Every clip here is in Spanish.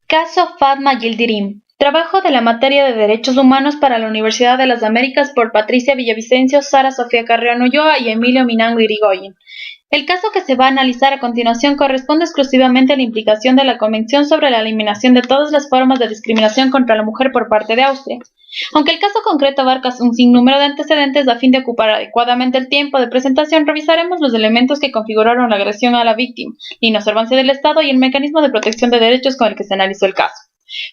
Caso Fatma Yildirim. Trabajo de la materia de Derechos Humanos para la Universidad de las Américas por Patricia Villavicencio, Sara Sofía Carreón Ulloa y Emilio Minango Irigoyen. El caso que se va a analizar a continuación corresponde exclusivamente a la implicación de la Convención sobre la eliminación de todas las formas de discriminación contra la mujer por parte de Austria. Aunque el caso concreto abarca un sinnúmero de antecedentes, a fin de ocupar adecuadamente el tiempo de presentación, revisaremos los elementos que configuraron la agresión a la víctima, la inobservancia del Estado y el mecanismo de protección de derechos con el que se analizó el caso.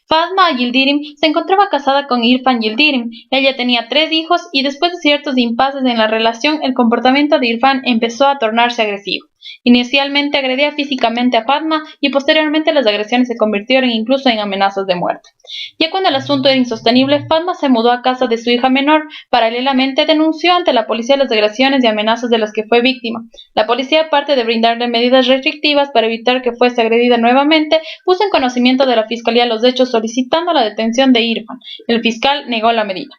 Fatma Yildirim se encontraba casada con Irfan Yildirim. Ella tenía 3 hijos y después de ciertos impases en la relación, el comportamiento de Irfan empezó a tornarse agresivo. Inicialmente agredía físicamente a Fatma y posteriormente las agresiones se convirtieron incluso en amenazas de muerte. Ya cuando el asunto era insostenible, Fatma se mudó a casa de su hija menor. Paralelamente denunció ante la policía las agresiones y amenazas de las que fue víctima. La policía, aparte de brindarle medidas restrictivas para evitar que fuese agredida nuevamente, puso en conocimiento de la fiscalía los hechos solicitando la detención de Irfan. El fiscal negó la medida.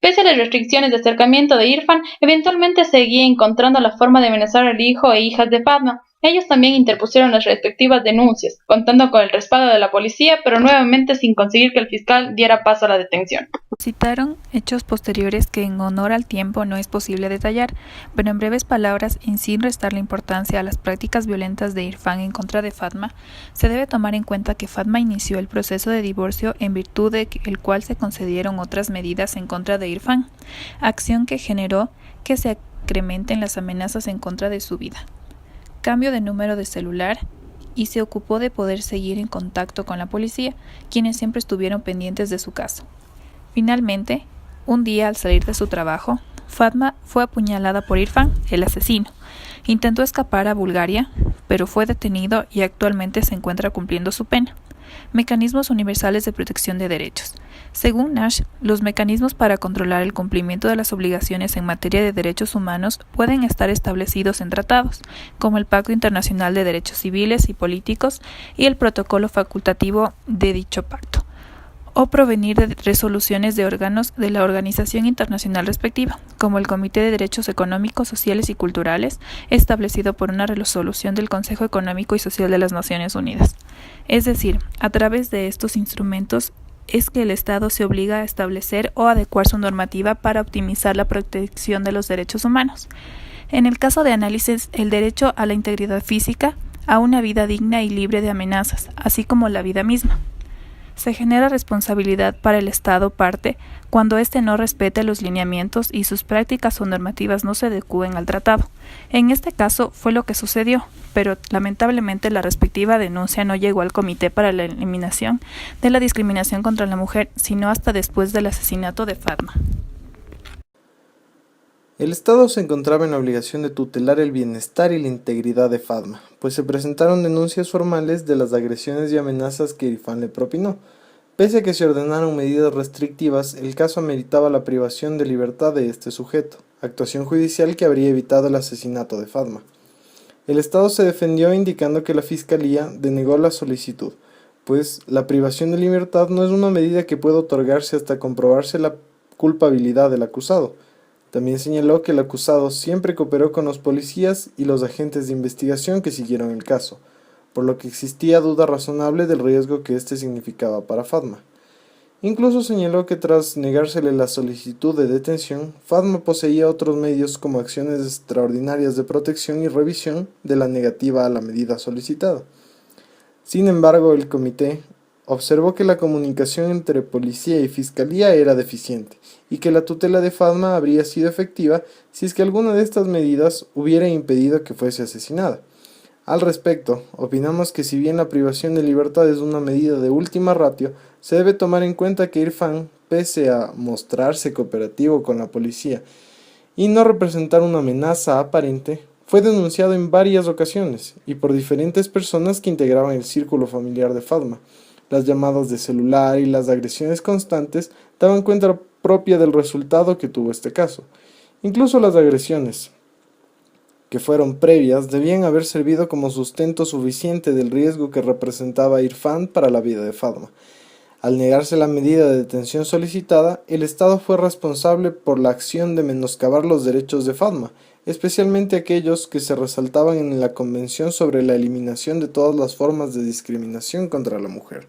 Pese a las restricciones de acercamiento de Irfan, eventualmente seguía encontrando la forma de amenazar al hijo e hijas de Fatma. Ellos también interpusieron las respectivas denuncias, contando con el respaldo de la policía, pero nuevamente sin conseguir que el fiscal diera paso a la detención. Citaron hechos posteriores que en honor al tiempo no es posible detallar, pero en breves palabras y sin restarle importancia a las prácticas violentas de Irfan en contra de Fatma, se debe tomar en cuenta que Fatma inició el proceso de divorcio en virtud de el cual se concedieron otras medidas en contra de Irfan, acción que generó que se incrementen las amenazas en contra de su vida. Cambio de número de celular y se ocupó de poder seguir en contacto con la policía, quienes siempre estuvieron pendientes de su caso. Finalmente, un día al salir de su trabajo, Fatma fue apuñalada por Irfan, el asesino. Intentó escapar a Bulgaria, pero fue detenido y actualmente se encuentra cumpliendo su pena. Mecanismos universales de protección de derechos. Según Nash, los mecanismos para controlar el cumplimiento de las obligaciones en materia de derechos humanos pueden estar establecidos en tratados, como el Pacto Internacional de Derechos Civiles y Políticos y el protocolo facultativo de dicho pacto, o provenir de resoluciones de órganos de la organización internacional respectiva, como el Comité de Derechos Económicos, Sociales y Culturales, establecido por una resolución del Consejo Económico y Social de las Naciones Unidas. Es decir, a través de estos instrumentos es que el Estado se obliga a establecer o adecuar su normativa para optimizar la protección de los derechos humanos. En el caso de análisis, el derecho a la integridad física, a una vida digna y libre de amenazas, así como la vida misma. Se genera responsabilidad para el Estado parte cuando éste no respete los lineamientos y sus prácticas o normativas no se adecúen al tratado. En este caso fue lo que sucedió, pero lamentablemente la respectiva denuncia no llegó al Comité para la Eliminación de la Discriminación contra la Mujer, sino hasta después del asesinato de Fatma. El Estado se encontraba en la obligación de tutelar el bienestar y la integridad de Fatma, pues se presentaron denuncias formales de las agresiones y amenazas que Irfan le propinó. Pese a que se ordenaron medidas restrictivas, el caso ameritaba la privación de libertad de este sujeto, actuación judicial que habría evitado el asesinato de Fatma. El Estado se defendió indicando que la Fiscalía denegó la solicitud, pues la privación de libertad no es una medida que puede otorgarse hasta comprobarse la culpabilidad del acusado. También señaló que el acusado siempre cooperó con los policías y los agentes de investigación que siguieron el caso, por lo que existía duda razonable del riesgo que este significaba para Fatma. Incluso señaló que tras negársele la solicitud de detención, Fatma poseía otros medios como acciones extraordinarias de protección y revisión de la negativa a la medida solicitada. Sin embargo, el comité observó que la comunicación entre policía y fiscalía era deficiente y que la tutela de Fatma habría sido efectiva si es que alguna de estas medidas hubiera impedido que fuese asesinada. Al respecto, opinamos que si bien la privación de libertad es una medida de última ratio, se debe tomar en cuenta que Irfan, pese a mostrarse cooperativo con la policía y no representar una amenaza aparente, fue denunciado en varias ocasiones y por diferentes personas que integraban el círculo familiar de Fatma. Las llamadas de celular y las agresiones constantes daban cuenta propia del resultado que tuvo este caso. Incluso las agresiones, que fueron previas, debían haber servido como sustento suficiente del riesgo que representaba Irfan para la vida de Fatma. Al negarse la medida de detención solicitada, el Estado fue responsable por la acción de menoscabar los derechos de Fatma, especialmente aquellos que se resaltaban en la Convención sobre la eliminación de todas las formas de discriminación contra la mujer.